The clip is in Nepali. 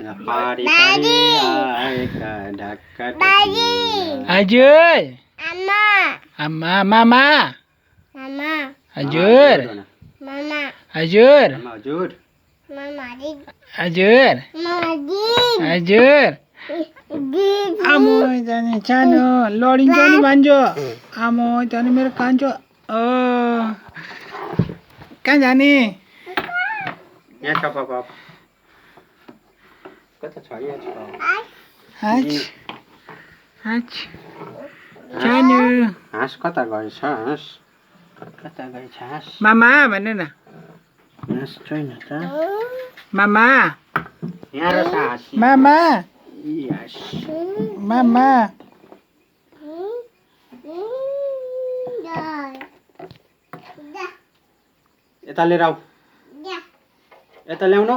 पारी पारी आएका ढाका हजुर आमा मामा हजुर हजुर हजुर हजुर हजुर आमो जाने सानो लडिन्छ नि भान्जो आमो जाने मेरो कान्छो कहाँ जाने यहाँ छ पापा कता छ यहाँ छ सानो हाँस कता गएछ हाँस कता गएछ हाँस मामा भन्नु न हाँस छैन त मामा यहाँ रहेछ हाँस मामा हाँस मामा यता लिएर आऊ यता ल्याउनु